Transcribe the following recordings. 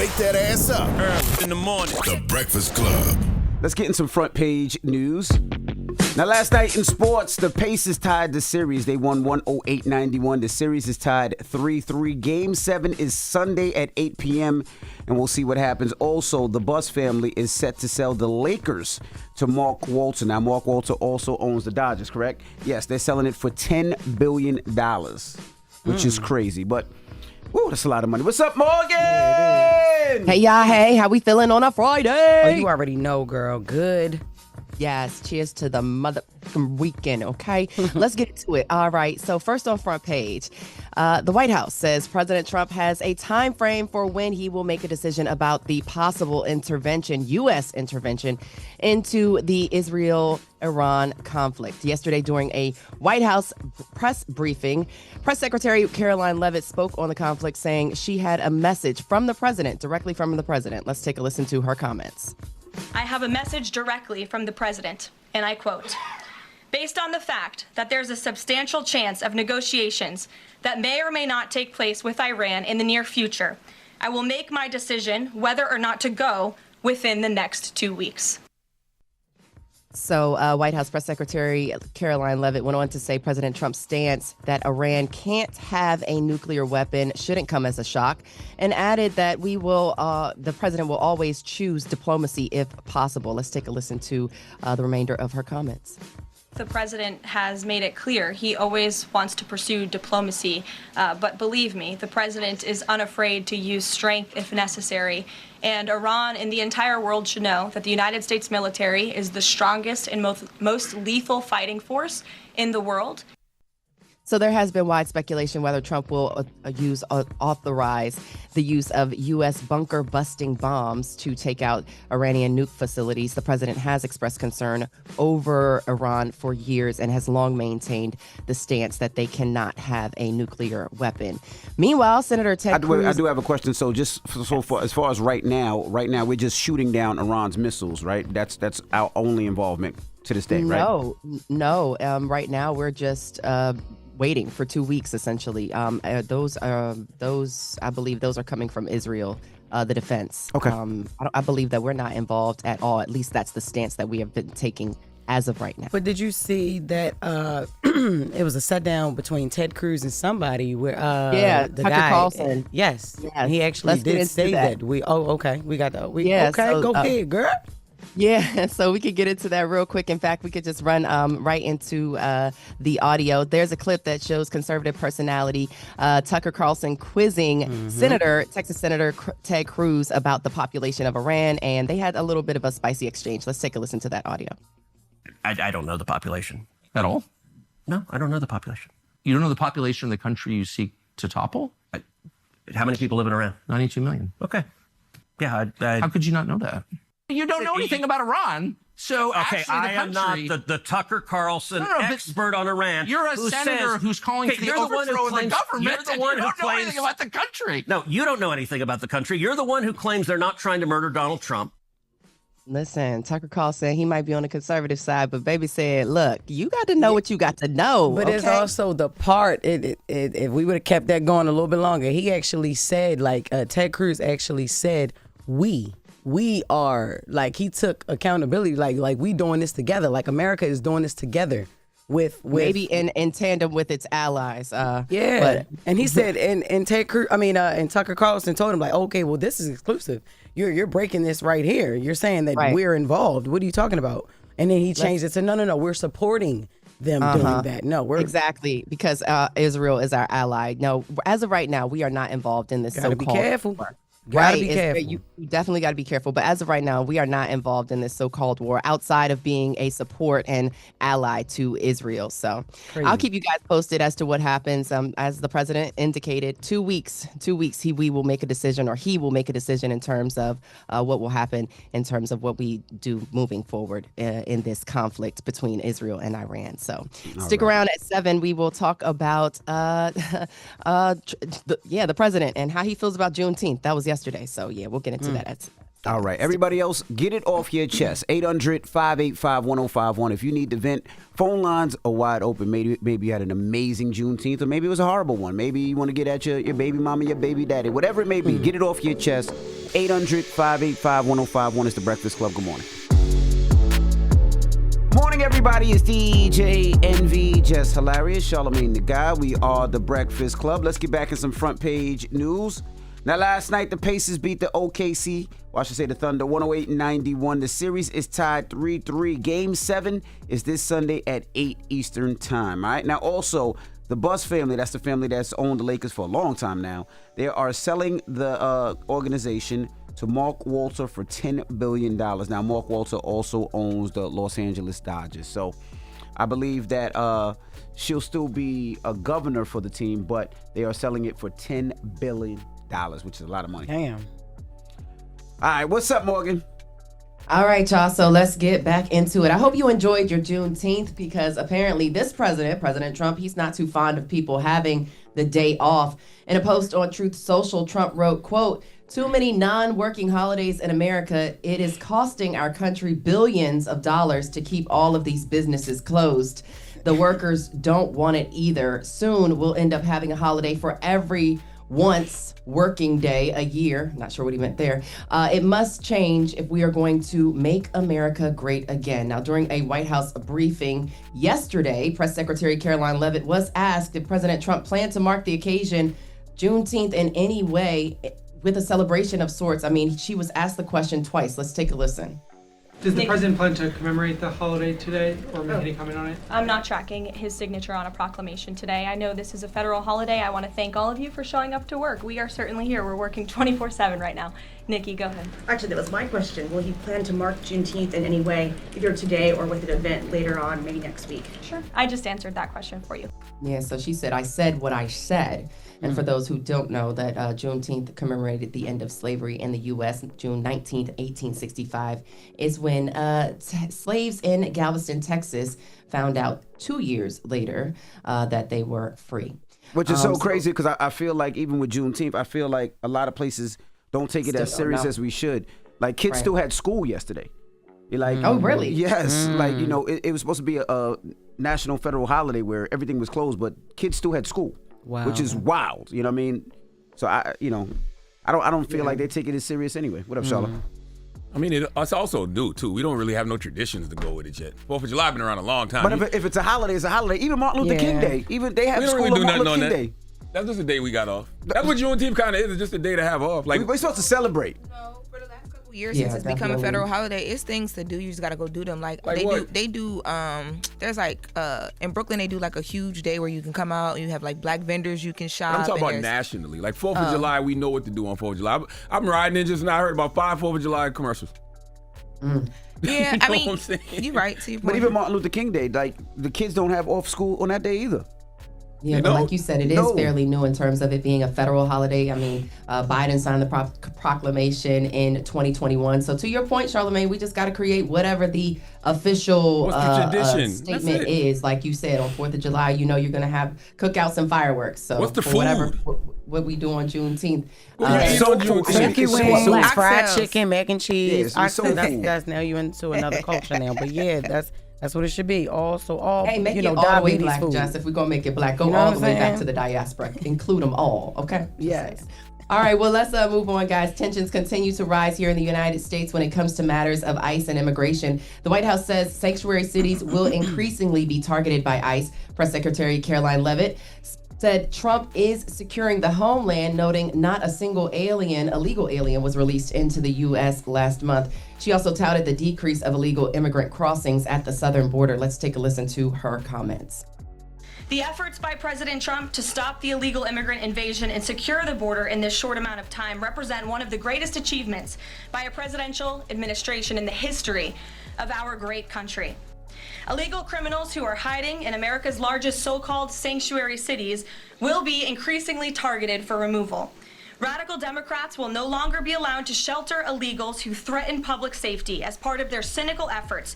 Wake that ass up early in the morning. The Breakfast Club. Let's get in some front page news. Now, last night in sports, the Pacers tied the series. They won 108-91. The series is tied 3-3. Game 7 is Sunday at 8 p.m., and we'll see what happens. Also, the Buss family is set to sell the Lakers to Mark Walter. Now, Mark Walter also owns the Dodgers, correct? Yes, they're selling it for $10 billion, which is crazy. But, woo, that's a lot of money. What's up, Morgan? Hey, y'all. Hey, how we feeling on a Friday? Oh, you already know, girl. Good. Yes, cheers to the mother weekend, okay? Let's get into it. All right, so first on front page, the White House says President Trump has a time frame for when he will make a decision about the possible intervention, U.S. intervention, into the Israel-Iran conflict. Yesterday, during a White House press briefing, Press Secretary Caroline Leavitt spoke on the conflict, saying she had a message from the president, directly from the president. Let's take a listen to her comments. I have a message directly from the president, and I quote, "Based on the fact that there's a substantial chance of negotiations that may or may not take place with Iran in the near future, I will make my decision whether or not to go within the next 2 weeks." So White House Press Secretary Caroline Leavitt went on to say President Trump's stance that Iran can't have a nuclear weapon shouldn't come as a shock, and added that the president will always choose diplomacy if possible. Let's take a listen to the remainder of her comments. The president has made it clear he always wants to pursue diplomacy, but believe me, the president is unafraid to use strength if necessary. And Iran and the entire world should know that the United States military is the strongest and most lethal fighting force in the world. So there has been wide speculation whether Trump will authorize the use of U.S. bunker-busting bombs to take out Iranian nuke facilities. The president has expressed concern over Iran for years and has long maintained the stance that they cannot have a nuclear weapon. Meanwhile, Senator Ted Cruz... I do have a question. So just as far as right now, we're just shooting down Iran's missiles, right? That's our only involvement to this day, right? No. Right now, we're just... waiting for 2 weeks, essentially. Those I believe those are coming from Israel, the defense. Okay. I believe that we're not involved at all. At least that's the stance that we have been taking as of right now. But did you see that it was a set down between Ted Cruz and somebody where the Tucker guy Carlson. Yes. Yes. He actually Let's get did into say that. that. We got that. So, go ahead, girl. Yeah, so we could get into that real quick. In fact, we could just run right into the audio. There's a clip that shows conservative personality Tucker Carlson quizzing Texas Senator Ted Cruz about the population of Iran, and they had a little bit of a spicy exchange. Let's take a listen to that audio. I don't know the population. At all? No, I don't know the population. You don't know the population of the country you seek to topple? How many people live in Iran? 92 million. Okay. Yeah, How could you not know that? You don't know anything about Iran. So okay, actually, I am not the Tucker Carlson expert on Iran. You're a senator who's calling for the overthrow of the government. You're the one who don't know anything about the country. No, you don't know anything about the country. You're the one who claims they're not trying to murder Donald Trump. Listen, Tucker Carlson, he might be on the conservative side, but baby said, look, you got to know what you got to know. But it's also the part, if we would have kept that going a little bit longer, he actually said, Ted Cruz actually said, we are, like, he took accountability, like we doing this together, like America is doing this together with maybe in tandem with its allies. And he said, and Ted Cruz, and Tucker Carlson told him, like, okay, well, this is exclusive. You're breaking this right here. You're saying that we're involved. What are you talking about? And then he changed it to no, we're supporting them doing that. No, we're exactly, because Israel is our ally. No, as of right now, we are not involved in this. Gotta be careful. War. Gotta be careful. You definitely got to be careful. But as of right now, we are not involved in this so-called war outside of being a support and ally to Israel. So I'll keep you guys posted as to what happens. As the president indicated, 2 weeks, we will make a decision, or he will make a decision in terms of what will happen in terms of what we do moving forward in this conflict between Israel and Iran. So stick around at 7. We will talk about the president and how he feels about Juneteenth. That was yesterday. So, yeah, we'll get into that. All right. Everybody else, get it off your chest. 800-585-1051. If you need to vent, phone lines are wide open. Maybe you had an amazing Juneteenth, or maybe it was a horrible one. Maybe you want to get at your baby mama, your baby daddy, whatever it may be. Get it off your chest. 1-800-585-1051 is the Breakfast Club. Good morning. Morning, everybody. It's DJ NV, Jess Hilarious, Charlamagne the Guy. We are the Breakfast Club. Let's get back in some front page news. Now, last night, the Pacers beat the OKC, or I should say the Thunder, 108-91. The series is tied 3-3. Game 7 is this Sunday at 8 Eastern time. All right. Now, also, the Buss family, that's the family that's owned the Lakers for a long time now, they are selling the organization to Mark Walter for $10 billion. Now, Mark Walter also owns the Los Angeles Dodgers. So I believe that she'll still be a governor for the team, but they are selling it for $10 billion, which is a lot of money. Damn. All right, what's up, Morgan? All right, y'all, so let's get back into it. I hope you enjoyed your Juneteenth because apparently this president, President Trump, he's not too fond of people having the day off. In a post on Truth Social, Trump wrote, quote, "Too many non-working holidays in America. It is costing our country billions of dollars to keep all of these businesses closed. The workers don't want it either. Soon we'll end up having a holiday for every once working day a year." Not sure what he meant there. It must change if we are going to make America great again. Now, during a White House briefing yesterday, Press Secretary Caroline Leavitt was asked if President Trump planned to mark the occasion, Juneteenth, in any way with a celebration of sorts. I mean, she was asked the question twice. Let's take a listen. Does the president plan to commemorate the holiday today or make any comment on it? I'm not tracking his signature on a proclamation today. I know this is a federal holiday. I want to thank all of you for showing up to work. We are certainly here. We're working 24/7 right now. Nikki, go ahead. Actually, that was my question. Will he plan to mark Juneteenth in any way, either today or with an event later on, maybe next week? Sure. I just answered that question for you. Yeah, so she said, I said what I said. And for those who don't know, that Juneteenth commemorated the end of slavery in the U.S. June 19th, 1865 is when slaves in Galveston, Texas found out 2 years later that they were free. Which is so crazy because I feel like even with Juneteenth, I feel like a lot of places don't take it as serious as we should. Like kids still had school yesterday. You're like, oh, really? Yes. Like, you know, it was supposed to be a national federal holiday where everything was closed, but kids still had school. Wow. Which is wild. You know what I mean? So I don't feel like they take it as serious anyway. What up, Charlotte? I mean, it's also new, too. We don't really have no traditions to go with it yet. 4th of July been around a long time. But if it's a holiday, it's a holiday. Even Martin Luther King Day. Even they have school on Martin Luther King Day. That's just a day we got off. That's what Juneteenth kind of is. It's just a day to have off. Like we're supposed to celebrate. No, for the last couple years since it's become a federal holiday, it's things to do. You just gotta go do them. Like they do. There's like in Brooklyn they do like a huge day where you can come out and you have like black vendors you can shop. I'm talking about nationally. Like 4th of July, we know what to do on 4th of July. I'm riding in just now. I heard about 5 4th of July commercials. Yeah, I mean, you're right. But even Martin Luther King Day, like the kids don't have off school on that day either. Yeah, but like you said, it is fairly new in terms of it being a federal holiday. I mean, Biden signed the proclamation in 2021. So to your point, Charlamagne, we just got to create whatever the official statement is. Like you said, on 4th of July, you know you're going to have cookouts and fireworks. So what's the food? What we do on Juneteenth. Turkey wings, fried chicken, mac and cheese. Yes, that's now you into another culture now. But yeah, that's what it should be. All make it all the way black, food. Jess. If we're gonna make it black, go all the way back to the diaspora. Include them all, okay? Yes. All right, well, let's move on, guys. Tensions continue to rise here in the United States when it comes to matters of ICE and immigration. The White House says sanctuary cities will increasingly be targeted by ICE. Press Secretary Caroline Leavitt said Trump is securing the homeland, noting not a single illegal alien was released into the U.S. last month. She also touted the decrease of illegal immigrant crossings at the southern border. Let's take a listen to her comments. The efforts by President Trump to stop the illegal immigrant invasion and secure the border in this short amount of time represent one of the greatest achievements by a presidential administration in the history of our great country. Illegal criminals who are hiding in America's largest so-called sanctuary cities will be increasingly targeted for removal. Radical Democrats will no longer be allowed to shelter illegals who threaten public safety as part of their cynical efforts.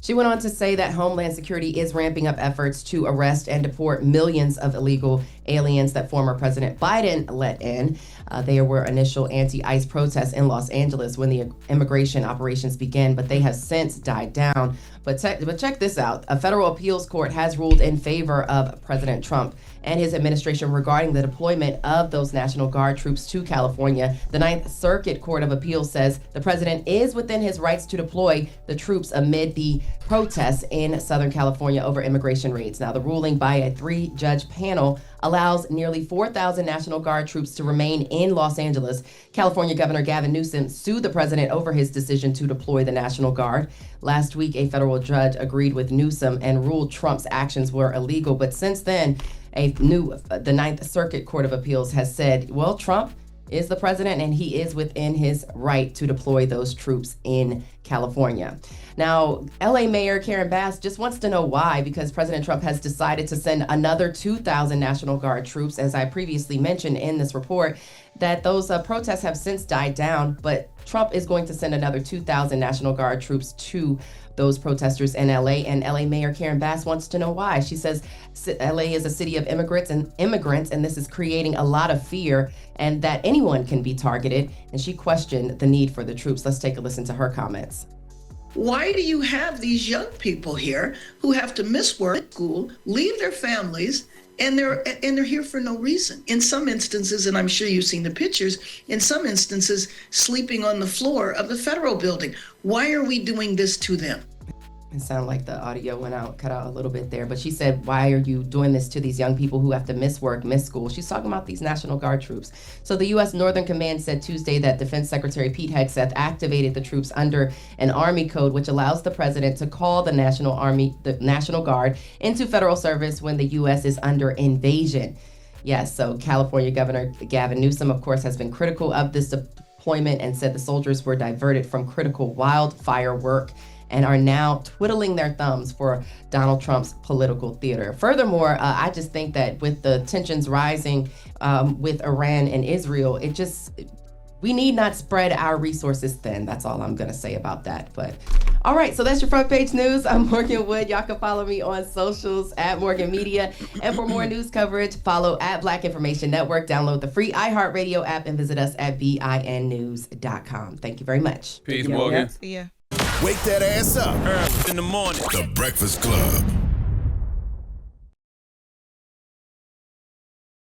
She went on to say that Homeland Security is ramping up efforts to arrest and deport millions of illegal aliens that former President Biden let in. There were initial anti-ICE protests in Los Angeles when the immigration operations began, but they have since died down. But check this out. A federal appeals court has ruled in favor of President Trump and his administration regarding the deployment of those National Guard troops to California. The Ninth Circuit Court of Appeals says the president is within his rights to deploy the troops amid the protests in Southern California over immigration raids. Now, the ruling by a 3-judge panel allows nearly 4,000 National Guard troops to remain in Los Angeles. California Governor Gavin Newsom sued the president over his decision to deploy the National Guard. Last week, a federal judge agreed with Newsom and ruled Trump's actions were illegal. But since then, the Ninth Circuit Court of Appeals has said, well, Trump is the president and he is within his right to deploy those troops in California. Now, LA Mayor Karen Bass just wants to know why, because President Trump has decided to send another 2,000 National Guard troops. As I previously mentioned in this report, that those protests have since died down, but Trump is going to send another 2,000 National Guard troops to those protesters in LA, and LA Mayor Karen Bass wants to know why. She says LA is a city of immigrants, and this is creating a lot of fear, and that anyone can be targeted, and she questioned the need for the troops. Let's take a listen to her comments. Why do you have these young people here who have to miss work, school, leave their families, and they're here for no reason? In some instances, and I'm sure you've seen the pictures, in some instances, sleeping on the floor of the federal building. Why are we doing this to them? It sounded like the audio cut out a little bit there, but she said, why are you doing this to these young people who have to miss work, miss school? She's talking about these National Guard troops. So the U.S. Northern Command said Tuesday that Defense Secretary Pete Hegseth activated the troops under an Army code, which allows the president to call the National Guard into federal service when the U.S. is under invasion. Yes, so California Governor Gavin Newsom, of course, has been critical of this deployment and said the soldiers were diverted from critical wildfire work and are now twiddling their thumbs for Donald Trump's political theater. Furthermore, I just think that with the tensions rising with Iran and Israel, we need not spread our resources thin. That's all I'm gonna say about that. But all right, so that's your front page news. I'm Morgan Wood. Y'all can follow me on socials at Morgan Media. And for more news coverage, follow at Black Information Network. Download the free iHeartRadio app and visit us at BINnews.com. Thank you very much. Peace, Morgan. See ya. Wake that ass up Early in the morning. The Breakfast Club.